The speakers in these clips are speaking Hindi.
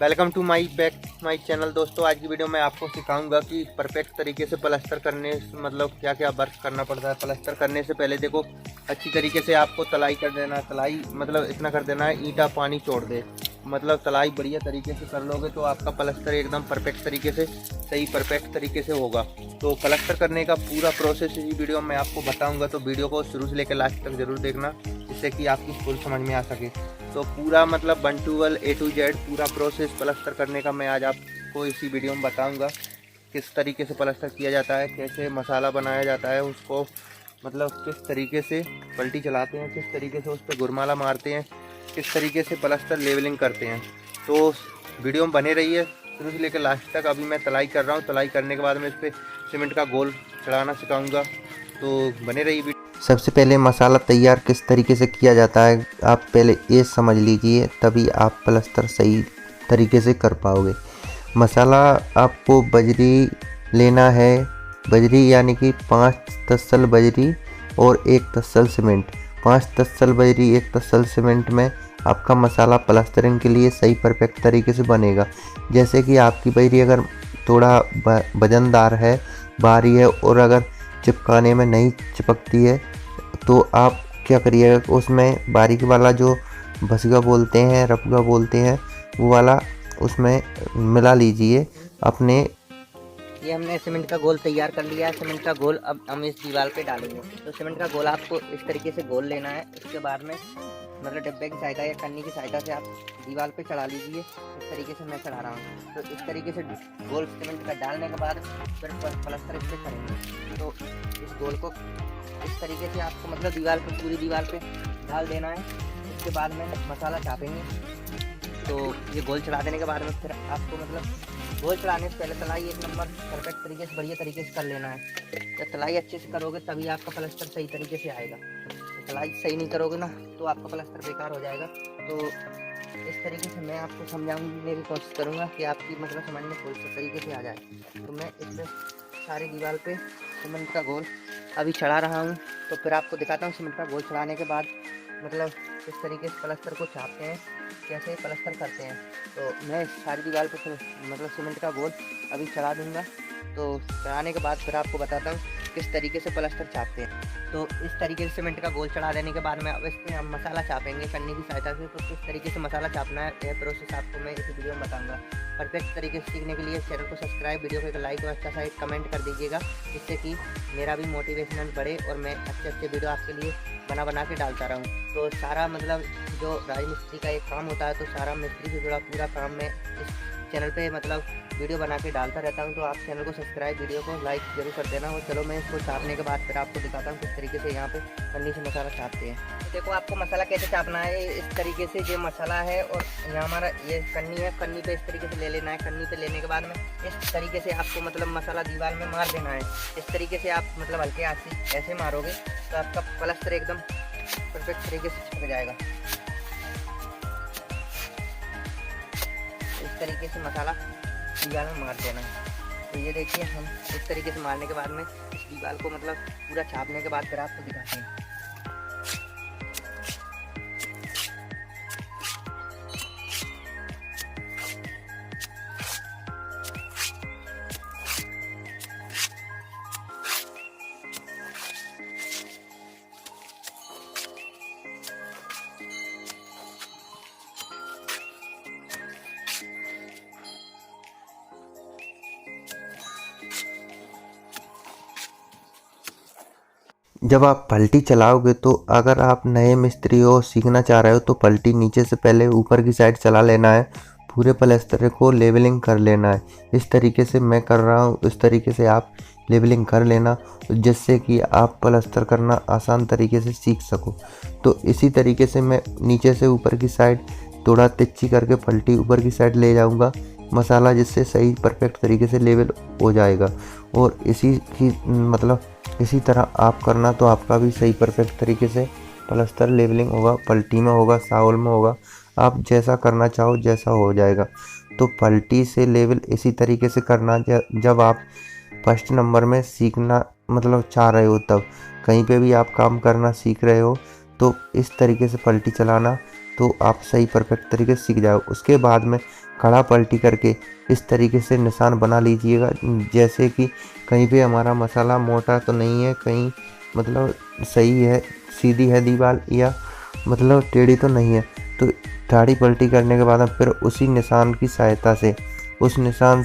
Welcome to my channel. दोस्तों, आज की वीडियो में आपको सिखाऊंगा कि परफेक्ट तरीके से प्लास्टर करने मतलब क्या क्या वर्क करना पड़ता है। प्लास्टर करने से पहले देखो, अच्छी तरीके से आपको तलाई कर देना है। तलाई मतलब इतना कर देना है, ईंटा पानी छोड़ दे। मतलब तलाई बढ़िया तरीके से कर लोगे तो आपका प्लास्टर एकदम परफेक्ट तरीके से परफेक्ट तरीके से होगा। तो प्लास्टर करने का पूरा प्रोसेस इसी वीडियो में आपको बताऊँगा, तो वीडियो को शुरू से लेकर लास्ट तक ज़रूर देखना, जिससे कि आपकी फुल समझ में आ सके। तो पूरा मतलब 1 to 1 A to Z पूरा प्रोसेस प्लास्टर करने का मैं आज आपको इसी वीडियो में बताऊंगा। किस तरीके से प्लास्टर किया जाता है, कैसे मसाला बनाया जाता है, उसको मतलब किस तरीके से पलटी चलाते हैं, किस तरीके से उस पर गुरमाला मारते हैं, किस तरीके से प्लास्टर लेवलिंग करते हैं। तो वीडियो में बने रहिए शुरू से लेकर लास्ट तक। अभी मैं तलाई कर रहा हूँ, तलाई करने के बाद मैं इस पर सीमेंट का गोल चढ़ाना सिखाऊँगा, तो बने रहिए। सबसे पहले मसाला तैयार किस तरीके से किया जाता है आप पहले ये समझ लीजिए, तभी आप प्लास्टर सही तरीके से कर पाओगे। मसाला आपको बजरी लेना है, बजरी यानी कि 5 तस्सल बजरी और 1 तस्सल सीमेंट। 5 तस्सल बजरी 1 तस्सल सीमेंट में आपका मसाला प्लास्टरिंग के लिए सही परफेक्ट तरीके से बनेगा। जैसे कि आपकी बजरी अगर थोड़ा वजनदार है, भारी है और अगर चिपकाने में नहीं चिपकती है, तो आप क्या करिएगा, उसमें बारीक वाला जो भसगा बोलते हैं, रपगा बोलते हैं, वो वाला उसमें मिला लीजिए अपने। ये हमने सीमेंट का गोल तैयार कर लिया है। सीमेंट का गोल अब हम इस दीवार पे डालेंगे। तो सीमेंट का गोल आपको इस तरीके से गोल लेना है। उसके बाद में मतलब डिब्बे की सहायता या कन्नी की सहायता से आप दीवार पे चढ़ा लीजिए। इस तरीके से मैं चढ़ा रहा हूँ। तो इस तरीके से गोल सीमेंट का डालने के बाद फिर प्लास्टर इस पर करेंगे। तो इस गोल को इस तरीके से आपको मतलब दीवार पे, पूरी दीवार पे डाल देना है। उसके बाद में मसाला चापेंगे। तो ये गोल चढ़ा देने के बाद में फिर आपको मतलब गोल चढ़ाने से पहले तलाई 1 नंबर परफेक्ट तरीके से बढ़िया तरीके से कर लेना है। जब तलाई अच्छे से करोगे तभी आपका प्लास्टर सही तरीके से आएगा। तो तलाई सही नहीं करोगे ना तो आपका प्लास्टर बेकार हो जाएगा। तो इस तरीके से मैं आपको समझाने की कोशिश करूँगा कि आपकी मतलब समझ में कोई सा तरीके से आ जाए। तो मैं इस पर सारी दीवार पे सीमेंट का गोल अभी चढ़ा रहा हूँ। तो फिर आपको दिखाता हूँ सीमेंट का गोल चढ़ाने के बाद मतलब किस तरीके से प्लास्टर को छापते हैं, कैसे प्लास्टर करते हैं। तो मैं सारी दीवार पे मतलब सीमेंट का गोल अभी चढ़ा दूंगा। तो चढ़ाने के बाद फिर आपको बताता हूँ किस तरीके से प्लास्टर छापते हैं। तो इस तरीके से सीमेंट का गोल चढ़ा देने के बाद में अब इस पर हम मसाला छापेंगे कन्नी की सहायता से। तो किस तरीके से मसाला छापना है यह प्रोसेस आपको मैं इस वीडियो में बताऊंगा। परफेक्ट तरीके से सीखने के लिए चैनल को सब्सक्राइब, वीडियो को एक लाइक और अच्छा सा एक कमेंट कर दीजिएगा, जिससे कि मेरा भी मोटिवेशनल बढ़े और मैं अच्छे वीडियो आपके लिए बना के डालता रहूँ। तो सारा मतलब जो राजमिस्त्री का एक काम होता है, तो सारा मिस्त्री से जुड़ा पूरा काम मैं इस चैनल पे मतलब वीडियो बना के डालता रहता हूँ। तो आप चैनल को सब्सक्राइब, वीडियो को लाइक जरूर कर देना। और चलो मैं इसको छापने के बाद फिर आपको दिखाता हूँ किस तरीके से यहाँ पे पन्नी से मसाला छापते हैं। तो देखो आपको मसाला कैसे छापना है। इस तरीके से ये मसाला है और यहाँ हमारा ये कन्नी है। कन्नी पे इस तरीके से ले लेना है। कन्नी पे लेने के बाद में इस तरीके से आपको मतलब मसाला दीवार में मार देना है। इस तरीके से आप मतलब हल्के हाथ से ऐसे मारोगे तो आपका प्लास्टर एकदम परफेक्ट तरीके से चिपक जाएगा। इस तरीके से मसाला दीवार में मार देना है। तो ये देखिए, हम इस तरीके से मारने के बाद में इस दीवार को मतलब पूरा छापने के बाद फिर आपको दिखाते हैं। जब आप पलटी चलाओगे तो अगर आप नए मिस्त्री हो, सीखना चाह रहे हो, तो पलटी नीचे से पहले ऊपर की साइड चला लेना है। पूरे प्लास्टर को लेवलिंग कर लेना है। इस तरीके से मैं कर रहा हूँ, इस तरीके से आप लेवलिंग कर लेना, जिससे कि आप प्लास्टर करना आसान तरीके से सीख सको। तो इसी तरीके से मैं नीचे से ऊपर की साइड थोड़ा तिरछी करके पलटी ऊपर की साइड ले जाऊँगा मसाला, जिससे सही परफेक्ट तरीके से लेवल हो जाएगा। और इसी तरह आप करना, तो आपका भी सही परफेक्ट तरीके से प्लास्टर लेवलिंग होगा। पलटी में होगा, साउल में होगा, आप जैसा करना चाहो जैसा हो जाएगा। तो पलटी से लेवल इसी तरीके से करना जब आप फर्स्ट नंबर में सीखना मतलब चाह रहे हो, तब कहीं पे भी आप काम करना सीख रहे हो तो इस तरीके से पलटी चलाना, तो आप सही परफेक्ट तरीके से सीख जाओ। उसके बाद में कड़ा पलटी करके इस तरीके से निशान बना लीजिएगा, जैसे कि कहीं पे हमारा मसाला मोटा तो नहीं है, कहीं मतलब सही है, सीधी है दीवार या मतलब टेढ़ी तो नहीं है। तो टेढ़ी पलटी करने के बाद फिर उसी निशान की सहायता से उस निशान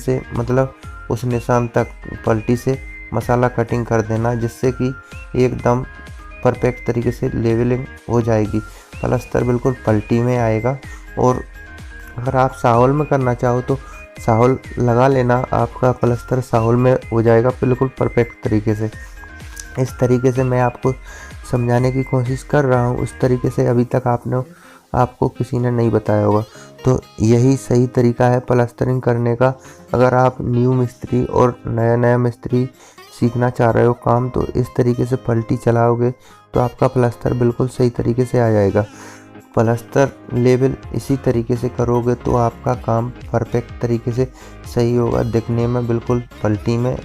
तक पलटी से मसाला कटिंग कर देना, जिससे कि एकदम परफेक्ट तरीके से लेवलिंग हो जाएगी। प्लास्टर बिल्कुल पलटी में आएगा। और अगर आप साहुल में करना चाहो तो साहुल लगा लेना, आपका प्लास्टर साहुल में हो जाएगा बिल्कुल परफेक्ट तरीके से। इस तरीके से मैं आपको समझाने की कोशिश कर रहा हूँ, उस तरीके से अभी तक आपको किसी ने नहीं बताया होगा। तो यही सही तरीका है प्लास्टरिंग करने का। अगर आप न्यू मिस्त्री और नया मिस्त्री सीखना चाह रहे हो काम, तो इस तरीके से पलटी चलाओगे तो आपका प्लास्टर बिल्कुल सही तरीके से आ जाएगा। प्लास्टर लेवल इसी तरीके से करोगे तो आपका काम परफेक्ट तरीके से सही होगा, दिखने में बिल्कुल पलटी में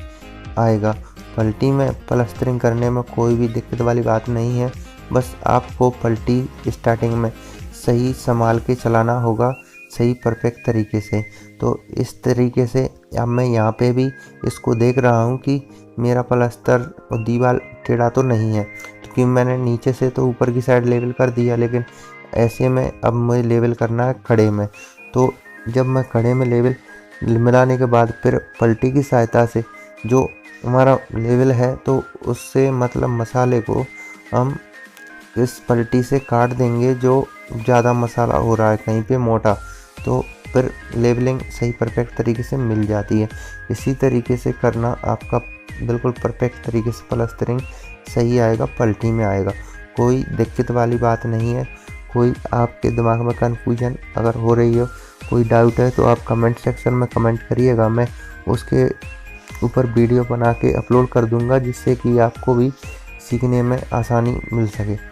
आएगा। पलटी में प्लास्टरिंग करने में कोई भी दिक्कत वाली बात नहीं है, बस आपको पलटी स्टार्टिंग में सही संभाल के चलाना होगा, सही परफेक्ट तरीके से। तो इस तरीके से अब मैं यहाँ पे भी इसको देख रहा हूँ कि मेरा प्लास्टर और दीवार टेढ़ा तो नहीं है, क्योंकि मैंने नीचे से तो ऊपर की साइड लेवल कर दिया, लेकिन ऐसे में अब मुझे लेवल करना है खड़े में। तो जब मैं खड़े में लेवल मिलाने के बाद फिर पलटी की सहायता से जो हमारा लेवल है, तो उससे मतलब मसाले को हम इस पलटी से काट देंगे। जो ज़्यादा मसाला हो रहा है कहीं पे मोटा, तो फिर लेवलिंग सही परफेक्ट तरीके से मिल जाती है। इसी तरीके से करना, आपका बिल्कुल परफेक्ट तरीके से प्लास्टरिंग सही आएगा, पलटी में आएगा, कोई दिक्कत वाली बात नहीं है। कोई आपके दिमाग में कन्फ्यूजन अगर हो रही हो, कोई डाउट है, तो आप कमेंट सेक्शन में कमेंट करिएगा, मैं उसके ऊपर वीडियो बना के अपलोड कर दूंगा, जिससे कि आपको भी सीखने में आसानी मिल सके।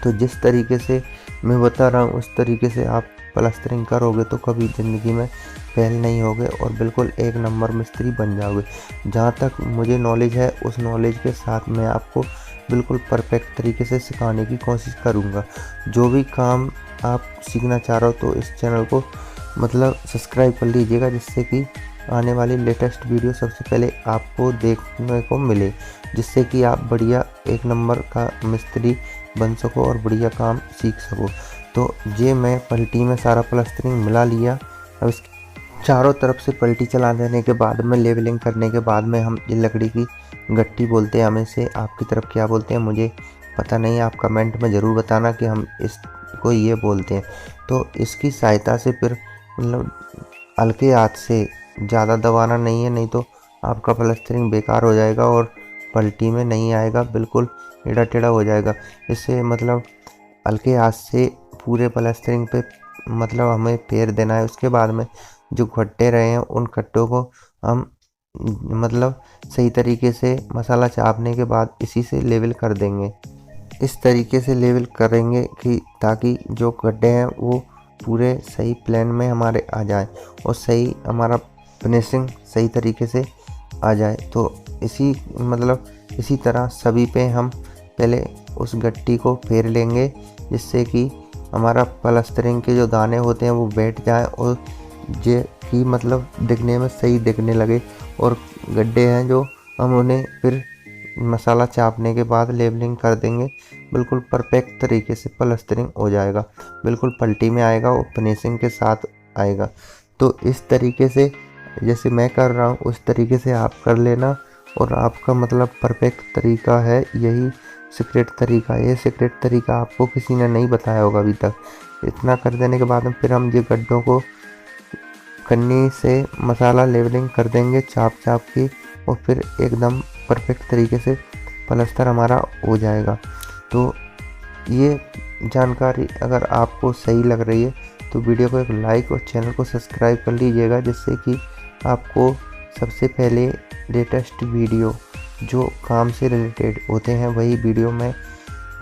तो जिस तरीके से मैं बता रहा हूँ उस तरीके से आप प्लास्टरिंग करोगे तो कभी ज़िंदगी में फेल नहीं होगे और बिल्कुल एक नंबर मिस्त्री बन जाओगे। जहाँ तक मुझे नॉलेज है, उस नॉलेज के साथ मैं आपको बिल्कुल परफेक्ट तरीके से सिखाने की कोशिश करूँगा। जो भी काम आप सीखना चाह रहे हो तो इस चैनल को मतलब सब्सक्राइब कर लीजिएगा, जिससे कि आने वाली लेटेस्ट वीडियो सबसे पहले आपको देखने को मिले, जिससे कि आप बढ़िया एक नंबर का मिस्त्री बन सको और बढ़िया काम सीख सको। तो ये मैं पलटी में सारा प्लास्टरिंग मिला लिया। अब इसके चारों तरफ से पलटी चला देने के बाद में लेवलिंग करने के बाद में हम ये लकड़ी की गट्टी बोलते हैं, हमें से आपकी तरफ क्या बोलते हैं मुझे पता नहीं, आप कमेंट में ज़रूर बताना कि हम इसको ये बोलते हैं। तो इसकी सहायता से फिर मतलब हल्के हाथ से, ज़्यादा दबाना नहीं है, नहीं तो आपका प्लास्टरिंग बेकार हो जाएगा और पलटी में नहीं आएगा, बिल्कुल टेढ़ा टेढ़ा हो जाएगा। इससे मतलब हल्के हाथ से पूरे प्लास्टरिंग पे मतलब हमें फेर देना है। उसके बाद में जो खड्डे रहे हैं उन खड्डों को हम मतलब सही तरीके से मसाला चापने के बाद इसी से लेवल कर देंगे। इस तरीके से लेवल करेंगे कि ताकि जो गड्ढे हैं वो पूरे सही प्लेन में हमारे आ जाए और सही हमारा फिनिशिंग सही तरीके से आ जाए। तो इसी तरह सभी पे हम पहले उस गट्टी को फेर लेंगे, जिससे कि हमारा प्लास्टरिंग के जो दाने होते हैं वो बैठ जाए और ये कि मतलब दिखने में सही दिखने लगे। और गड्ढे हैं जो हम उन्हें फिर मसाला चापने के बाद लेवलिंग कर देंगे, बिल्कुल परफेक्ट तरीके से प्लास्टरिंग हो जाएगा, बिल्कुल पलटी में आएगा और फिनिशिंग के साथ आएगा। तो इस तरीके से जैसे मैं कर रहा हूँ उस तरीके से आप कर लेना और आपका मतलब परफेक्ट तरीका है यही सीक्रेट तरीका। ये सीक्रेट तरीका आपको किसी ने नहीं बताया होगा अभी तक। इतना कर देने के बाद फिर हम ये गड्ढों को कन्नी से मसाला लेवलिंग कर देंगे चाप के, और फिर एकदम परफेक्ट तरीके से प्लास्टर हमारा हो जाएगा। तो ये जानकारी अगर आपको सही लग रही है तो वीडियो को एक लाइक और चैनल को सब्सक्राइब कर लीजिएगा, जिससे कि आपको सबसे पहले लेटेस्ट वीडियो जो काम से रिलेटेड होते हैं वही वीडियो मैं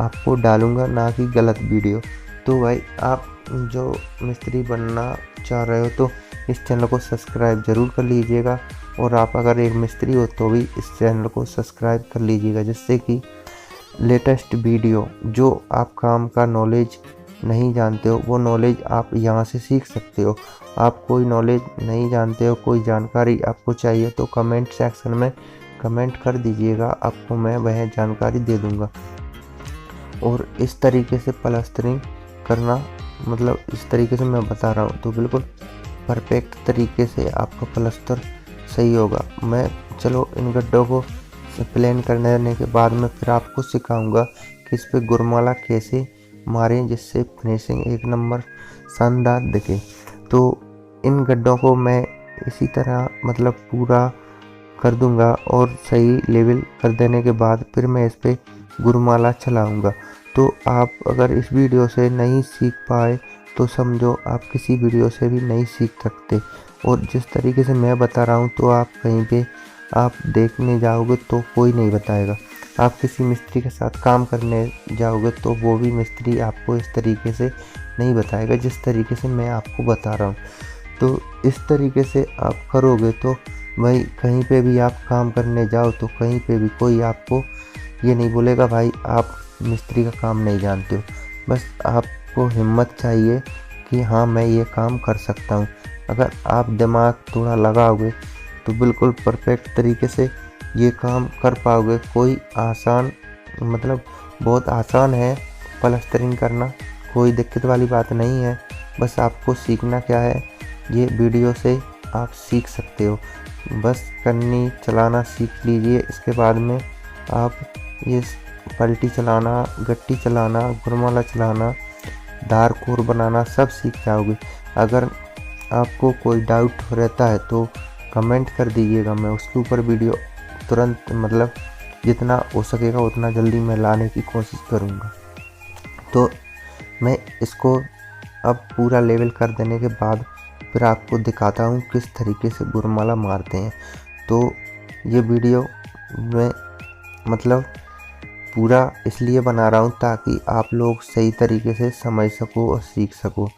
आपको डालूंगा, ना कि गलत वीडियो। तो भाई आप जो मिस्त्री बनना चाह रहे हो तो इस चैनल को सब्सक्राइब ज़रूर कर लीजिएगा, और आप अगर एक मिस्त्री हो तो भी इस चैनल को सब्सक्राइब कर लीजिएगा, जिससे कि लेटेस्ट वीडियो जो आप काम का नॉलेज नहीं जानते हो वो नॉलेज आप यहाँ से सीख सकते हो। आप कोई नॉलेज नहीं जानते हो, कोई जानकारी आपको चाहिए तो कमेंट सेक्शन में कमेंट कर दीजिएगा, आपको मैं वह जानकारी दे दूँगा। और इस तरीके से प्लास्टरिंग करना, मतलब इस तरीके से मैं बता रहा हूँ तो बिल्कुल परफेक्ट तरीके से आपका प्लास्टर सही होगा। मैं चलो इन गड्ढों को प्लेन करने के बाद में फिर आपको सिखाऊंगा कि इस पे गुरमाला कैसे मारें जिससे फिनिशिंग एक नंबर शानदार दिखे। तो इन गड्ढों को मैं इसी तरह मतलब पूरा कर दूंगा और सही लेवल कर देने के बाद फिर मैं इस पे गुरमाला चलाऊंगा। तो आप अगर इस वीडियो से नहीं सीख पाए तो समझो आप किसी वीडियो से भी नहीं सीख सकते। और जिस तरीके से मैं बता रहा हूँ तो आप कहीं पे आप देखने जाओगे तो कोई नहीं बताएगा। आप किसी मिस्त्री के साथ काम करने जाओगे तो वो भी मिस्त्री आपको इस तरीके से नहीं बताएगा जिस तरीके से मैं आपको बता रहा हूँ। तो इस तरीके से आप करोगे तो भाई कहीं पे भी आप काम करने जाओ तो कहीं पे भी कोई आपको ये नहीं बोलेगा भाई आप मिस्त्री का काम नहीं जानते हो। बस आपको हिम्मत चाहिए कि हाँ मैं ये काम कर सकता हूँ। अगर आप दिमाग थोड़ा लगाओगे तो बिल्कुल परफेक्ट तरीके से ये काम कर पाओगे। कोई आसान मतलब बहुत आसान है प्लास्टरिंग करना, कोई दिक्कत वाली बात नहीं है। बस आपको सीखना क्या है, ये वीडियो से आप सीख सकते हो। बस कन्नी चलाना सीख लीजिए, इसके बाद में आप ये पलटी चलाना, गट्टी चलाना, गुरमाला चलाना, धार कोर बनाना सब सीख जाओगे। अगर आपको कोई डाउट रहता है तो कमेंट कर दीजिएगा, मैं उसके ऊपर वीडियो तुरंत मतलब जितना हो सकेगा उतना जल्दी मैं लाने की कोशिश करूँगा। तो मैं इसको अब पूरा लेवल कर देने के बाद फिर आपको दिखाता हूँ किस तरीके से गुरमाला मारते हैं। तो ये वीडियो मैं मतलब पूरा इसलिए बना रहा हूँ ताकि आप लोग सही तरीके से समझ सको और सीख सको।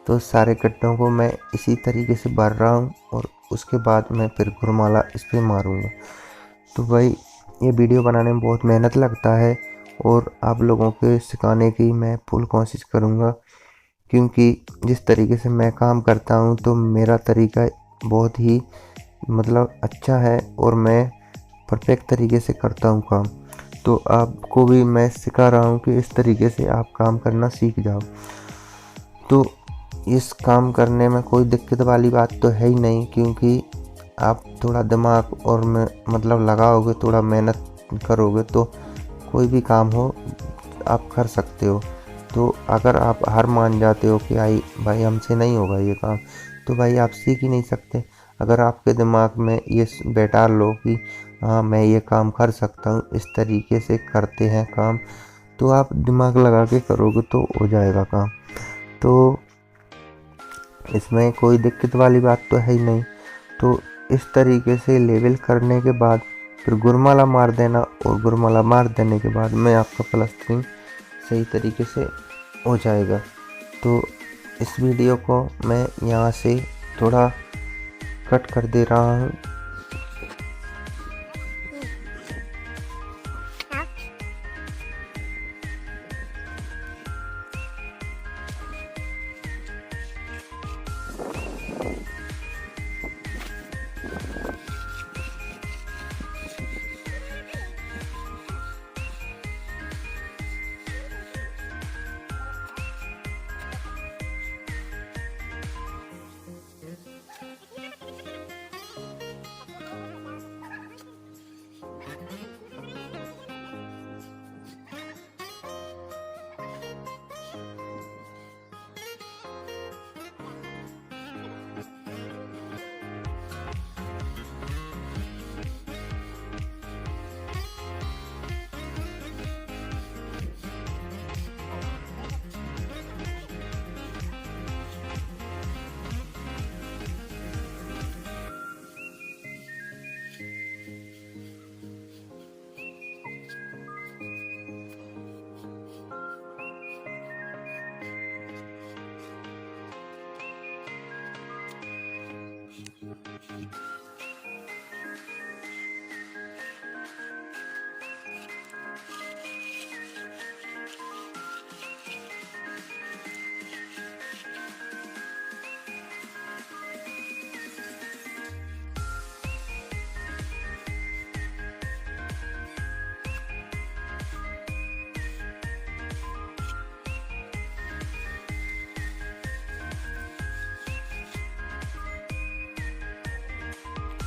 तो सारे गड्ढों को मैं इसी तरीके से भर रहा हूँ और उसके बाद मैं फिर गुरमाला इस पर मारूँगा। तो भाई ये वीडियो बनाने में बहुत मेहनत लगता है और आप लोगों के सिखाने की मैं फुल कोशिश करूँगा, क्योंकि जिस तरीके से मैं काम करता हूँ तो मेरा तरीका बहुत ही मतलब अच्छा है और मैं परफेक्ट तरीके से करता हूँ काम। तो आपको भी मैं सिखा रहा हूँ कि इस तरीके से आप काम करना सीख जाओ। तो इस काम करने में कोई दिक्कत वाली बात तो है ही नहीं, क्योंकि आप थोड़ा दिमाग और मतलब लगाओगे, थोड़ा मेहनत करोगे तो कोई भी काम हो आप कर सकते हो। तो अगर आप हार मान जाते हो कि भाई हमसे नहीं होगा ये काम, तो भाई आप सीख ही नहीं सकते। अगर आपके दिमाग में ये बैठा लो कि हाँ मैं ये काम कर सकता हूँ, इस तरीके से करते हैं काम, तो आप दिमाग लगा के करोगे तो हो जाएगा काम। तो इसमें कोई दिक्कत वाली बात तो है ही नहीं। तो इस तरीके से लेवल करने के बाद फिर गुरमाला मार देना और गुरमाला मार देने के बाद में आपका प्लास्टरिंग सही तरीके से हो जाएगा। तो इस वीडियो को मैं यहाँ से थोड़ा कट कर दे रहा हूँ।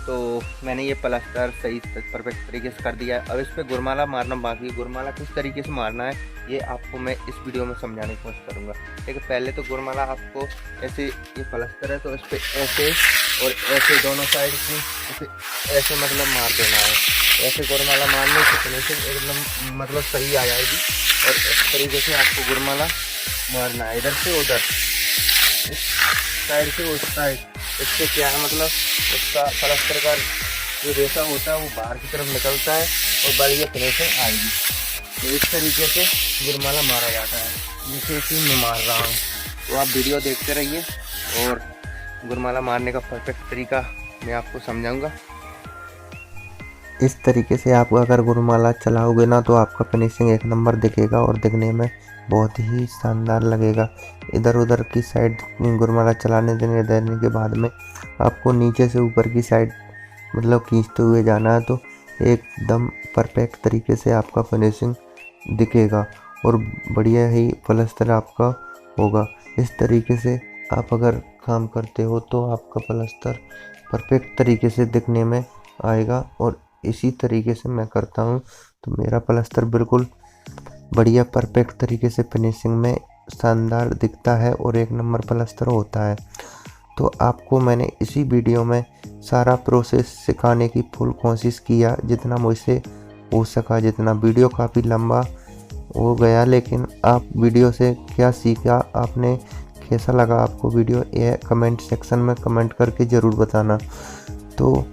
तो मैंने ये प्लास्टर सही परफेक्ट तरीके से कर दिया है। अब इस पर गुरमाला मारना बाकी है। गुरमाला किस तरीके से मारना है ये आपको मैं इस वीडियो में समझाने की कोशिश करूँगा। ठीक है, पहले तो गुरमाला आपको ऐसे, ये प्लास्टर है तो इस पर ऐसे और ऐसे दोनों साइड से इसे ऐसे मतलब मार देना है। ऐसे गुरमाला मारने से फिनिशिंग एकदम मतलब सही आ जाएगी। और इस तरीके से आपको गुरमाला मारना है, इधर से उधर, इस साइड से उस साइड। इससे क्या है मतलब उसका प्लास्टर का जो रेशा होता है वो बाहर की तरफ निकलता है और बढ़िया फिनिशिंग आएगी। तो इस तरीके से गुरमाला मारा जाता है, जैसे कि मैं मार रहा हूँ। तो आप वीडियो देखते रहिए और गुरमाला मारने का परफेक्ट तरीका मैं आपको समझाऊंगा। इस तरीके से आप अगर गुरमाला चलाओगे ना तो आपका फिनिशिंग एक नंबर दिखेगा और दिखने में बहुत ही शानदार लगेगा। इधर उधर की साइड गुरमाला चलाने देने के बाद में आपको नीचे से ऊपर की साइड मतलब खींचते हुए जाना है, तो एकदम परफेक्ट तरीके से आपका फिनिशिंग दिखेगा और बढ़िया ही प्लास्टर आपका होगा। इस तरीके से आप अगर काम करते हो तो आपका प्लास्टर परफेक्ट तरीके से दिखने में आएगा। और इसी तरीके से मैं करता हूँ तो मेरा प्लास्टर बिल्कुल बढ़िया परफेक्ट तरीके से फिनिशिंग में शानदार दिखता है और एक नंबर प्लास्टर होता है। तो आपको मैंने इसी वीडियो में सारा प्रोसेस सिखाने की फुल कोशिश किया जितना मुझसे हो सका। जितना वीडियो काफ़ी लंबा हो गया, लेकिन आप वीडियो से क्या सीखा, आपने कैसा लगा आपको वीडियो, ये कमेंट सेक्शन में कमेंट करके ज़रूर बताना। तो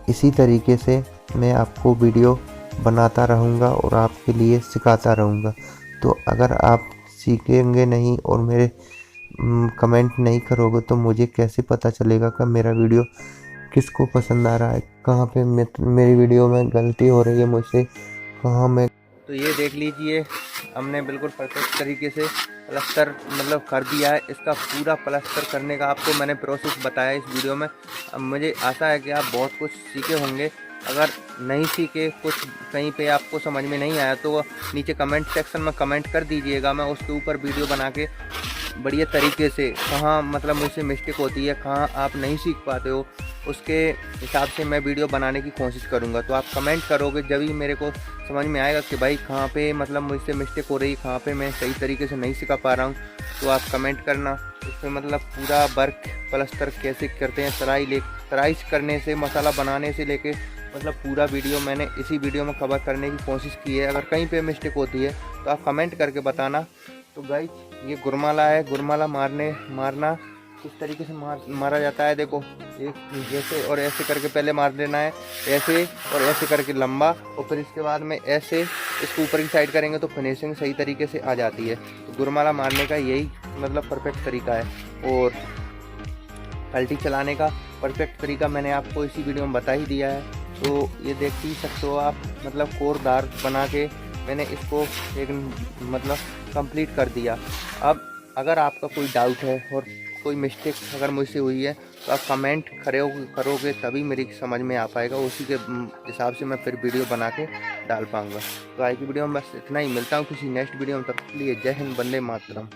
इसी तरीके से मैं आपको वीडियो बनाता रहूँगा और आपके लिए सिखाता रहूँगा। तो अगर आप सीखेंगे नहीं और मेरे कमेंट नहीं करोगे तो मुझे कैसे पता चलेगा कि मेरा वीडियो किसको पसंद आ रहा है, कहाँ पे मेरी वीडियो में गलती हो रही है मुझसे, कहाँ मैं। तो ये देख लीजिए हमने बिल्कुल परफेक्ट तरीके से प्लास्टर मतलब कर दिया है। इसका पूरा प्लास्टर करने का आपको मैंने प्रोसेस बताया इस वीडियो में। अब मुझे आशा है कि आप बहुत कुछ सीखे होंगे। अगर नहीं सीखे, कुछ कहीं पे आपको समझ में नहीं आया तो नीचे कमेंट सेक्शन में कमेंट कर दीजिएगा। मैं उसके ऊपर वीडियो बना के बढ़िया तरीके से कहाँ मतलब मुझसे मिस्टेक होती है, कहाँ आप नहीं सीख पाते हो, उसके हिसाब से मैं वीडियो बनाने की कोशिश करूँगा। तो आप कमेंट करोगे जब ही मेरे को समझ में आएगा कि भाई कहाँ पे मतलब मुझसे मिस्टेक हो रही, कहाँ पे मैं सही तरीके से नहीं सिखा पा रहा हूँ। तो आप कमेंट करना। इसमें मतलब पूरा वर्क प्लास्टर कैसे करते हैं, तराई करने से मसाला बनाने से लेके मतलब पूरा वीडियो मैंने इसी वीडियो में कवर करने की कोशिश की है। अगर कहीं पे मिस्टेक होती है तो आप कमेंट करके बताना। तो गाइस ये गुरमाला है। गुरमाला मारना किस तरीके से मारा जाता है, देखो एक ऐसे और ऐसे करके पहले मार देना है, ऐसे और ऐसे करके लंबा, और फिर इसके बाद में ऐसे इसको ऊपर की साइड करेंगे तो फिनिशिंग सही तरीके से आ जाती है। तो गुरमाला मारने का यही मतलब परफेक्ट तरीका है। और पलटी चलाने का परफेक्ट तरीका मैंने आपको इसी वीडियो में बता ही दिया है। तो ये देख ही सकते हो आप, मतलब कोरदार बना के मैंने इसको एक मतलब कंप्लीट कर दिया। अब अगर आपका कोई डाउट है और कोई मिस्टेक अगर मुझसे हुई है तो आप कमेंट करोगे तभी मेरी समझ में आ पाएगा। उसी के हिसाब से मैं फिर वीडियो बना के डाल पाऊँगा। तो आज की वीडियो में बस इतना ही। मिलता हूँ किसी नेक्स्ट वीडियो में, तब के लिए जय हिंद, वंदे मातरम।